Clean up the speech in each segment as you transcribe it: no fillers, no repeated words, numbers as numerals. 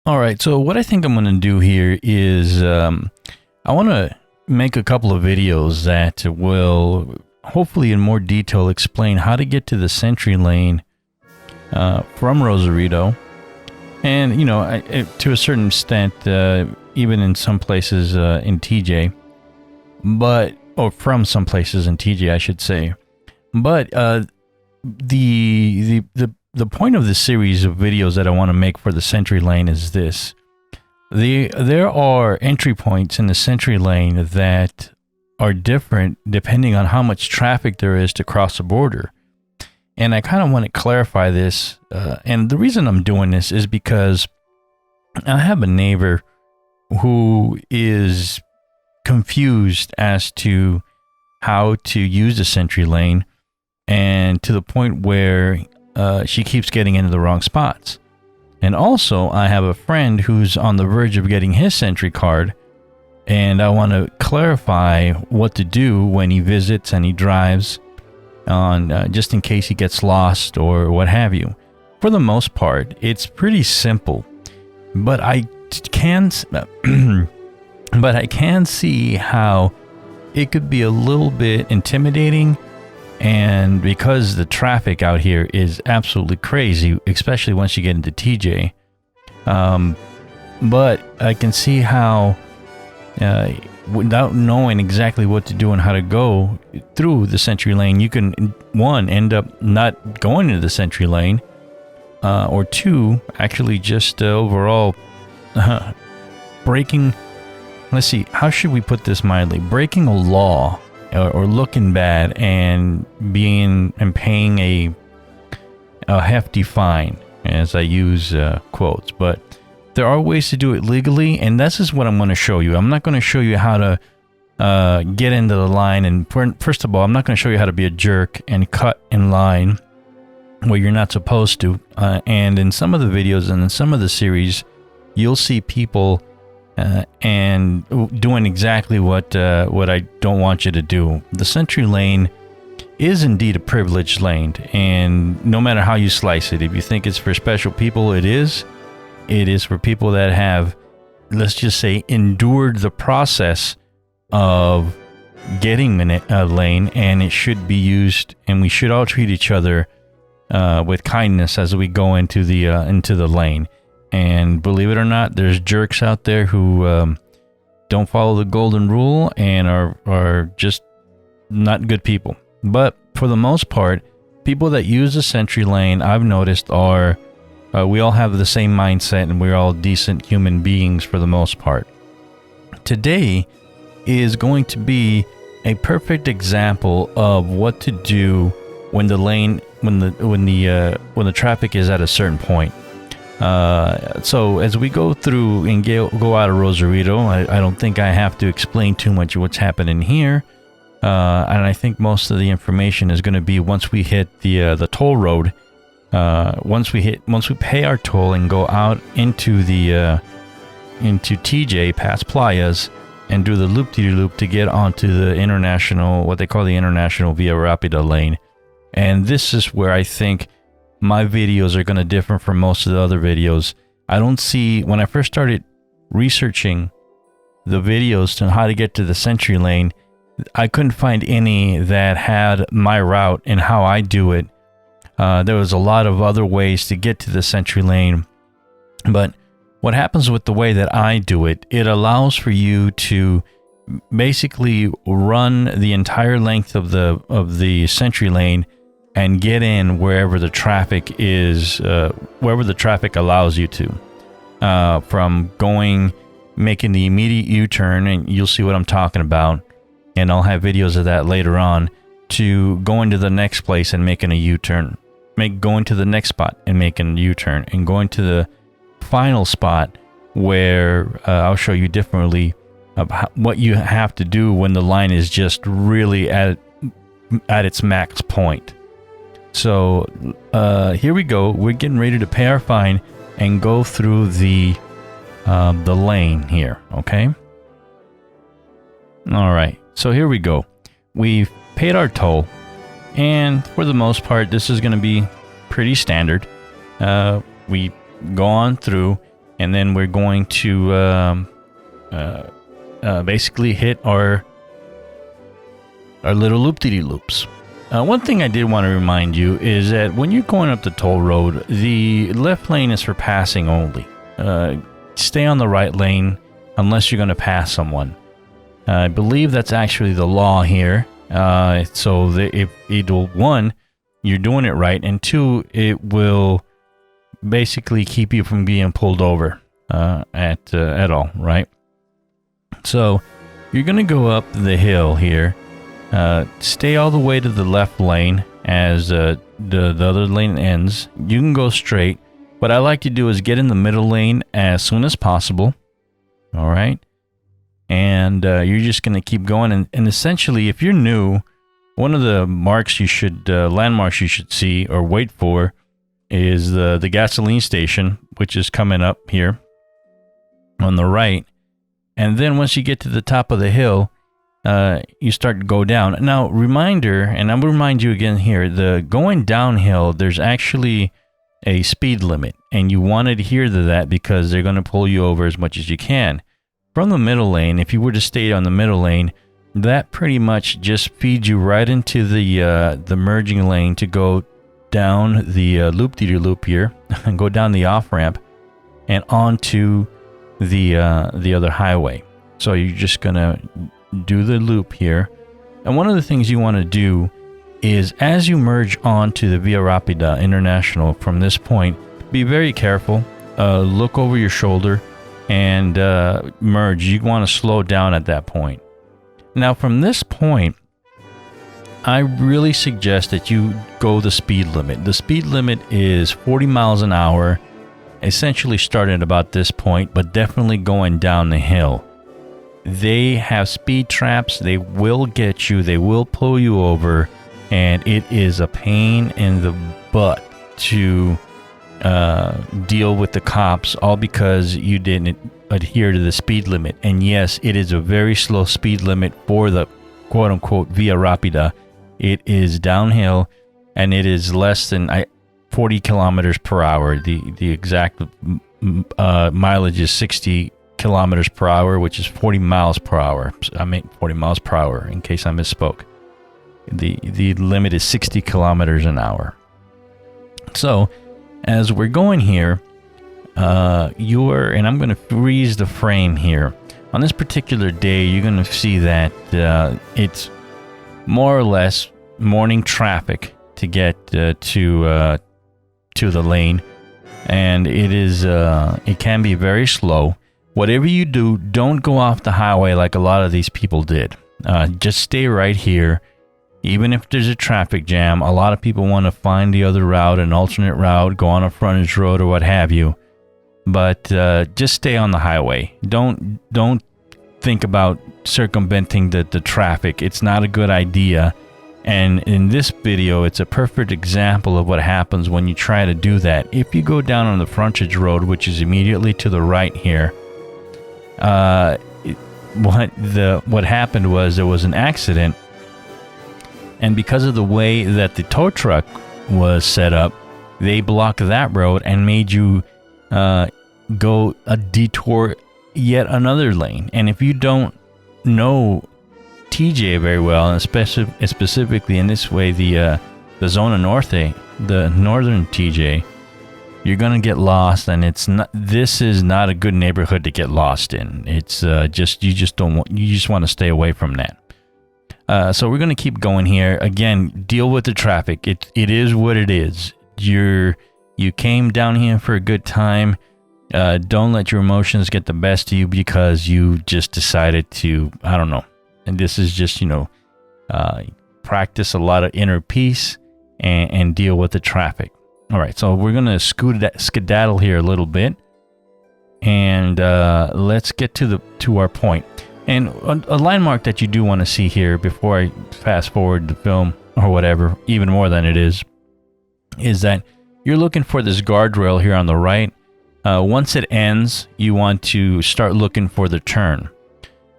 All right, so what I think I'm going to do here is I want to make a couple of videos that will hopefully in more detail explain how to get to the SENTRI lane from Rosarito. And, you know, to a certain extent, even in some places in TJ, or from some places in TJ, I should say. But the point of this series of videos that I want to make for the SENTRI lane is this. There are entry points in the SENTRI lane that are different depending on how much traffic there is to cross the border. And I kind of want to clarify this. And the reason I'm doing this is because I have a neighbor who is confused as to how to use the SENTRI lane, and to the point where she keeps getting into the wrong spots. And also, I have a friend who's on the verge of getting his SENTRI card, and I want to clarify what to do when he visits and he drives, on just in case he gets lost or what have you. For the most part, it's pretty simple, but I can see how it could be a little bit intimidating. And because the traffic out here is absolutely crazy, especially once you get into TJ. But I can see how, without knowing exactly what to do and how to go through the SENTRI lane, you can, one, end up not going into the SENTRI lane, or two, actually just overall breaking, let's see, how should we put this mildly? Breaking a law. Or looking bad and paying a hefty fine, as I use quotes. But there are ways to do it legally, and this is what I'm going to show you. I'm not going to show you how to get into the line, and first of all, I'm not going to show you how to be a jerk and cut in line where you're not supposed to. And in some of the videos and in some of the series, you'll see people and doing exactly what I don't want you to do. The SENTRI lane is indeed a privileged lane, and no matter how you slice it, if you think it's for special people, it is. It is for people that have, let's just say, endured the process of getting a lane, and it should be used, and we should all treat each other with kindness as we go into the lane. And believe it or not, there's jerks out there who don't follow the golden rule and are just not good people. But for the most part, people that use the SENTRI lane, I've noticed, are we all have the same mindset, and we're all decent human beings for the most part. Today is going to be a perfect example of what to do when the traffic is at a certain point. So as we go through and go out of Rosarito, I don't think I have to explain too much of what's happening here. And I think most of the information is going to be once we hit the toll road. Once we pay our toll and go out into into TJ past Playas and do the loop-de-loop to get onto the international, what they call the international Via Rapida lane. And this is where I think my videos are going to differ from most of the other videos. I don't see, when I first started researching the videos to how to get to the SENTRI lane, I couldn't find any that had my route and how I do it. There was a lot of other ways to get to the SENTRI lane, but what happens with the way that I do it, it allows for you to basically run the entire length of the SENTRI lane and get in wherever the traffic is, wherever the traffic allows you to. From making the immediate U-turn, and you'll see what I'm talking about, and I'll have videos of that later on, to going to the next place and making a U-turn. Going to the next spot and making a U-turn, and going to the final spot where I'll show you differently what you have to do when the line is just really at its max point. So here we go. We're getting ready to pay our fine and go through the lane here. Okay. All right. So here we go. We've paid our toll, and for the most part, this is going to be pretty standard. We go on through, and then we're going to basically hit our little loop-de-loops. One thing I did want to remind you is that when you're going up the toll road, the left lane is for passing only. Stay on the right lane unless you're going to pass someone. I believe that's actually the law here. So if it'll, one, you're doing it right, and two, it will basically keep you from being pulled over at all, right? So you're going to go up the hill here. Stay all the way to the left lane as the other lane ends. You can go straight. What I like to do is get in the middle lane as soon as possible. All right. And you're just going to keep going. And essentially, if you're new, one of the marks you should, landmarks you should see or wait for is the gasoline station, which is coming up here on the right. And then once you get to the top of the hill, you start to go down. Now, reminder, and I'm going to remind you again here, the going downhill, there's actually a speed limit, and you want to adhere to that because they're going to pull you over as much as you can. From the middle lane, if you were to stay on the middle lane, that pretty much just feeds you right into the merging lane to go down the loop-de-loop here, and go down the off-ramp and onto the other highway. So you're just going to do the loop here. And one of the things you want to do is as you merge onto the Via Rapida International from this point, be very careful. Look over your shoulder and merge. You want to slow down at that point. Now from this point, I really suggest that you go the speed limit. The speed limit is 40 miles an hour, essentially starting at about this point, but definitely going down the hill. They have speed traps. They will get you. They will pull you over. And it is a pain in the butt to deal with the cops, all because you didn't adhere to the speed limit. And yes, it is a very slow speed limit for the quote-unquote Via Rapida. It is downhill, and it is less than 40 kilometers per hour. The exact mileage is 60 kilometers per hour, which is 40 miles per hour. I mean 40 miles per hour, in case I misspoke. The limit is 60 kilometers an hour. So as we're going here, and I'm going to freeze the frame here. On this particular day, you're going to see that it's more or less morning traffic to get to the lane, and it can be very slow. Whatever you do, don't go off the highway like a lot of these people did. Just stay right here. Even if there's a traffic jam, a lot of people want to find the other route, an alternate route, go on a frontage road or what have you. But just stay on the highway. Don't think about circumventing the traffic. It's not a good idea. And in this video, it's a perfect example of what happens when you try to do that. If you go down on the frontage road, which is immediately to the right here, what happened was there was an accident. And because of the way that the tow truck was set up, they blocked that road and made you go a detour yet another lane. And if you don't know TJ very well, and specifically in this way, the Zona Norte, the northern TJ, you're gonna get lost, and this is not a good neighborhood to get lost in. It's you just want to stay away from that. So we're going to keep going here. Again, deal with the traffic. It is what it is. You came down here for a good time. Don't let your emotions get the best of you because you just decided to, I don't know. And this is just, practice a lot of inner peace and deal with the traffic. All right, so we're going to skedaddle here a little bit. And let's get to our point. And a landmark that you do want to see here before I fast forward the film or whatever, even more than it is that you're looking for this guardrail here on the right. Once it ends, you want to start looking for the turn.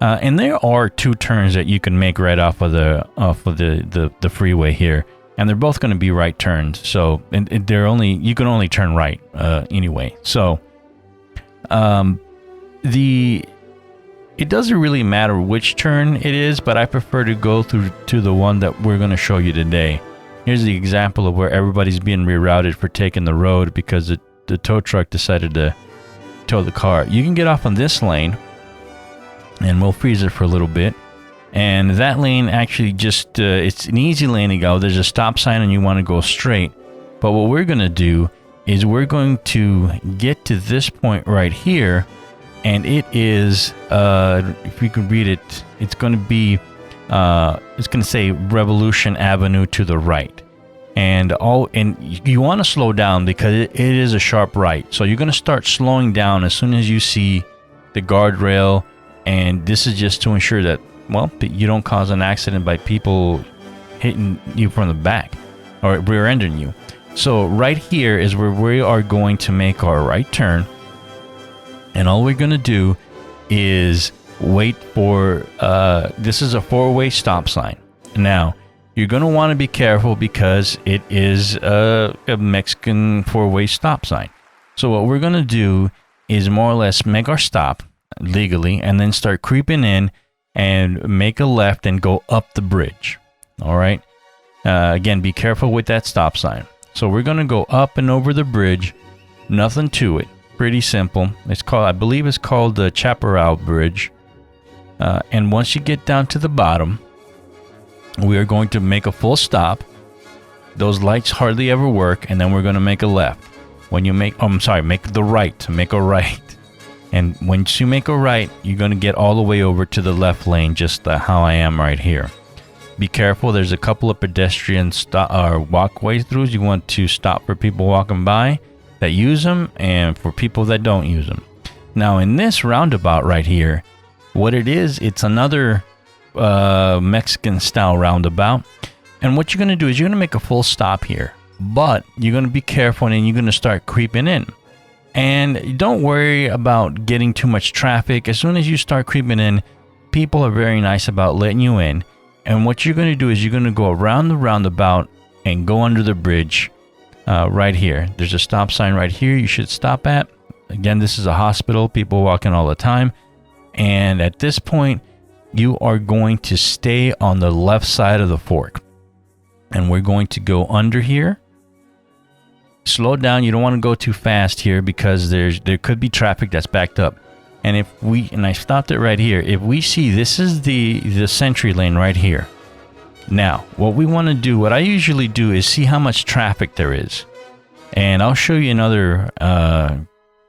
And there are two turns that you can make right off of the freeway here, and they're both going to be right turns. So you can only turn right anyway. So It doesn't really matter which turn it is, but I prefer to go through to the one that we're going to show you today. Here's the example of where everybody's being rerouted for taking the road because the tow truck decided to tow the car. You can get off on this lane, and we'll freeze it for a little bit. And that lane actually just, it's an easy lane to go. There's a stop sign and you want to go straight. But what we're going to do is we're going to get to this point right here. And it is, if we can read it, it's going to be, it's going to say Revolution Avenue to the right. And you want to slow down because it is a sharp right. So you're going to start slowing down as soon as you see the guardrail. And this is just to ensure that, well, you don't cause an accident by people hitting you from the back or rear-ending you. So right here is where we are going to make our right turn. And all we're going to do is wait for, this is a four-way stop sign. Now, you're going to want to be careful because it is a Mexican four-way stop sign. So what we're going to do is more or less make our stop legally and then start creeping in and make a left and go up the bridge. All right. Again, be careful with that stop sign. So we're going to go up and over the bridge. Nothing to it. Pretty simple. It's called, I believe it's called the Chaparral Bridge. And once you get down to the bottom, we are going to make a full stop. Those lights hardly ever work. And then we're going to make a left. When you make, make the right. Make a right. And once you make a right, you're going to get all the way over to the left lane, just how I am right here. Be careful. There's a couple of pedestrian walkways throughs. You want to stop for people walking by that use them and for people that don't use them. Now, in this roundabout right here, what it is, it's another Mexican-style roundabout. And what you're going to do is you're going to make a full stop here. But you're going to be careful and you're going to start creeping in. And don't worry about getting too much traffic. As soon as you start creeping in, people are very nice about letting you in. And what you're going to do is you're going to go around the roundabout and go under the bridge right here. There's a stop sign right here you should stop at. Again, this is a hospital. People walk in all the time. And at this point, you are going to stay on the left side of the fork. And we're going to go under here. Slow down. You don't want to go too fast here because there could be traffic that's backed up. And I stopped it right here. If we see, this is the SENTRI lane right here. Now, what we want to do, what I usually do is see how much traffic there is. And I'll show you in other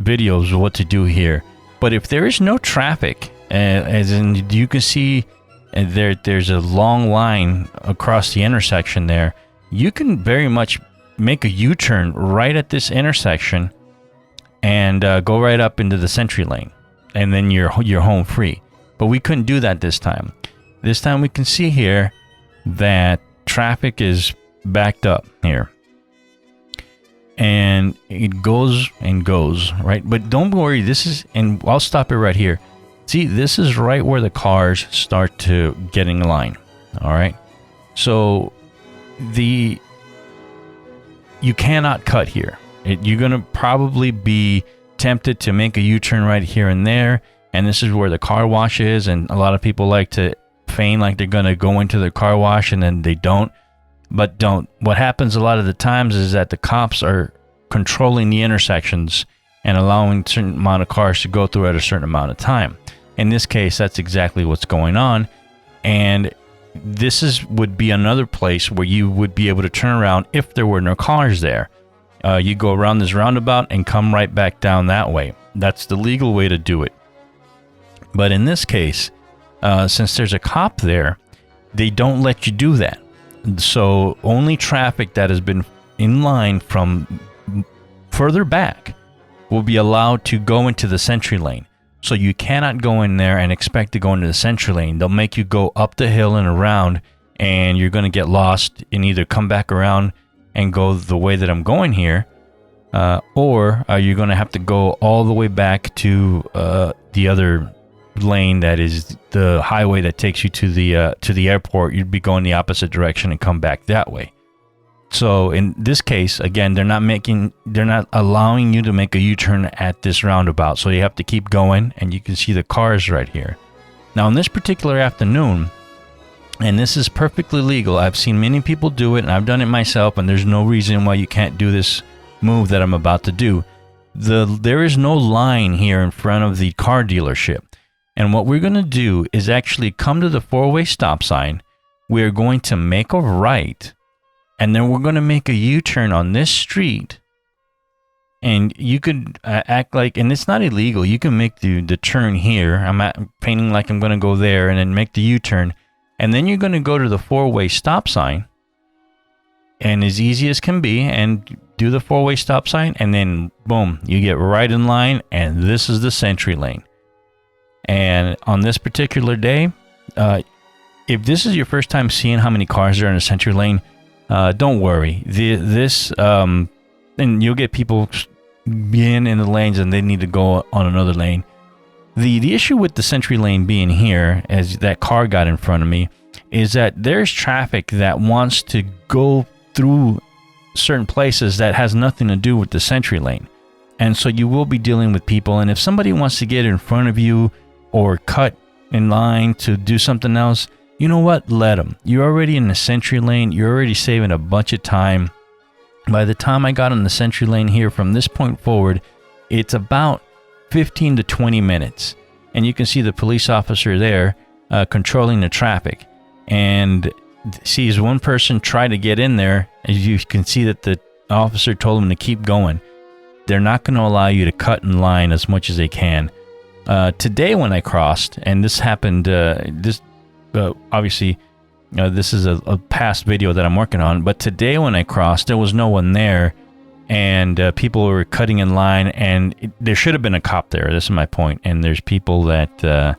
videos what to do here. But if there is no traffic, as in you can see there's a long line across the intersection there, you can very much make a U-turn right at this intersection and go right up into the SENTRI lane. And then you're home free. But we couldn't do that this time. This time we can see here that traffic is backed up here. And it goes and goes, right? But don't worry, and I'll stop it right here. See, this is right where the cars start to get in line. All right. So you cannot cut here. You're going to probably be tempted to make a U-turn right here and there, and this is where the car wash is, and a lot of people like to feign like they're going to go into the car wash and then they don't. But don't. What happens a lot of the times is that the cops are controlling the intersections and allowing a certain amount of cars to go through at a certain amount of time. In this case, that's exactly what's going on, and this would be another place where you would be able to turn around if there were no cars there. You go around this roundabout and come right back down that way. That's the legal way to do it. But in this case, since there's a cop there, they don't let you do that. So only traffic that has been in line from further back will be allowed to go into the SENTRI lane. So you cannot go in there and expect to go into the SENTRI lane. They'll make you go up the hill and around, and you're going to get lost and either come back around and go the way that I'm going here, or you're going to have to go all the way back to the other lane that is the highway that takes you to the airport. You'd be going the opposite direction and come back that way. So in this case, again, they're not allowing you to make a U-turn at this roundabout. So you have to keep going, and you can see the cars right here. Now, on this particular afternoon, and this is perfectly legal. I've seen many people do it, and I've done it myself, and there's no reason why you can't do this move that I'm about to do. There is no line here in front of the car dealership. And what we're going to do is actually come to the four-way stop sign. We're going to make a right, and then we're going to make a U-turn on this street. And you could act like, and it's not illegal, you can make the turn here. I'm painting like I'm going to go there and then make the U-turn. And then you're going to go to the four-way stop sign, and as easy as can be, and do the four-way stop sign, and then boom, you get right in line, and this is the SENTRI lane. And on this particular day, if this is your first time seeing how many cars are in a SENTRI lane, don't worry. And you'll get people being in the lanes, and they need to go on another lane. The issue with the SENTRI lane being here, as that car got in front of me, is that there's traffic that wants to go through certain places that has nothing to do with the SENTRI lane. And so you will be dealing with people, and if somebody wants to get in front of you or cut in line to do something else, you know what? Let them. You're already in the SENTRI lane. You're already saving a bunch of time. By the time I got in the SENTRI lane here, from this point forward, it's about 15 to 20 minutes. And you can see the police officer there controlling the traffic, and sees one person try to get in there. As you can see that the officer told him to keep going. They're not going to allow you to cut in line as much as they can. Today when I crossed, and this happened, obviously, this is a past video that I'm working on, but today when I crossed, there was no one there, and people were cutting in line, and there should have been a cop there. This is my point. And there's people that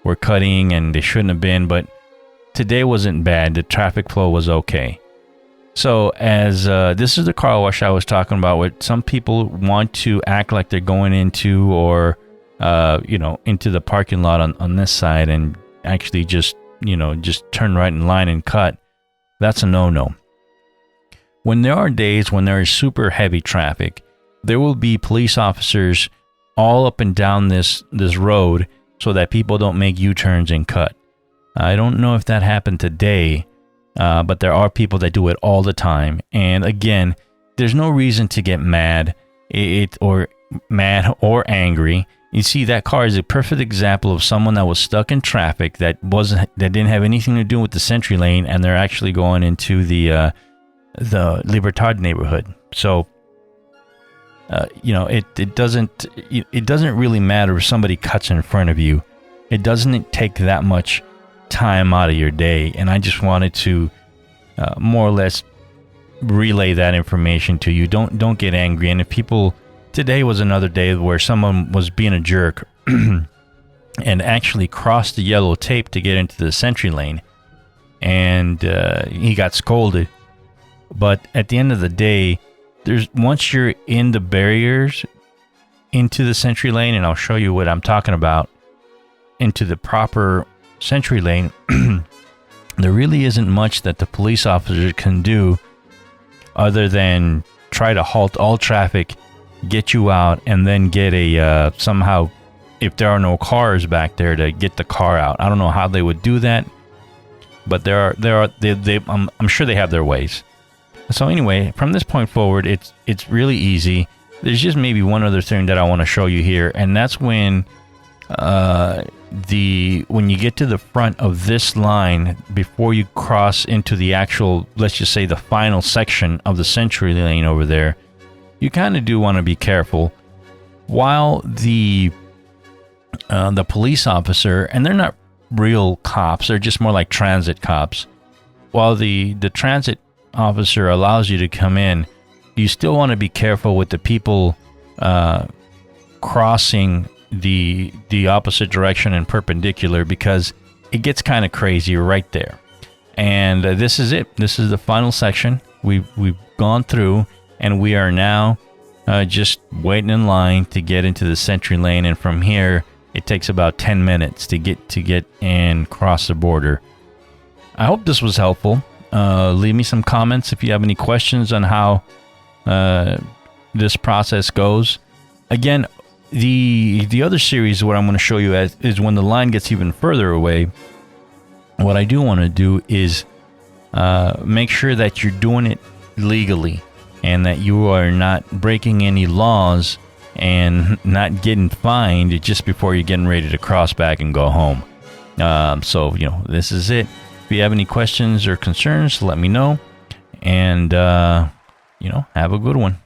were cutting, and they shouldn't have been, but today wasn't bad. The traffic flow was okay. So as this is the car wash I was talking about, where some people want to act like they're going into, or into the parking lot on this side, and actually just turn right in line and cut. That's a no-no. When there are days when there is super heavy traffic, there will be police officers all up and down this road so that people don't make U-turns and cut. I don't know if that happened today, but there are people that do it all the time. And again, there's no reason to get mad or angry. You see, that car is a perfect example of someone that was stuck in traffic that didn't have anything to do with the SENTRI lane, and they're actually going into the Libertad neighborhood. So, it doesn't really matter if somebody cuts in front of you. It doesn't take that much time out of your day, and I just wanted to more or less relay that information to you. Don't get angry. And if people, today was another day where someone was being a jerk and actually crossed the yellow tape to get into the SENTRI lane, and he got scolded. But at the end of the day, once you're in the barriers into the SENTRI lane, and I'll show you what I'm talking about, into the proper SENTRI lane, there really isn't much that the police officer can do other than try to halt all traffic, get you out, and then get a somehow, if there are no cars back there, to get the car out. I don't know how they would do that, but I'm sure they have their ways. So anyway, from this point forward, it's really easy. There's just maybe one other thing that I want to show you here, and that's when when you get to the front of this line, before you cross into the actual, let's just say, the final section of the SENTRI lane over there, you kind of do want to be careful. While the police officer, and they're not real cops, they're just more like transit cops. While the transit officer allows you to come in, you still want to be careful with the people crossing the opposite direction and perpendicular, because it gets kind of crazy right there. And this is it. This is the final section. We've gone through, and we are now just waiting in line to get into the SENTRI lane. And from here, it takes about 10 minutes to get and cross the border. I hope this was helpful. Leave me some comments if you have any questions on how this process goes. Again, the other series, what I'm going to show you is when the line gets even further away. What I do want to do is make sure that you're doing it legally and that you are not breaking any laws and not getting fined just before you're getting ready to cross back and go home. So, this is it. If you have any questions or concerns, let me know. And, have a good one.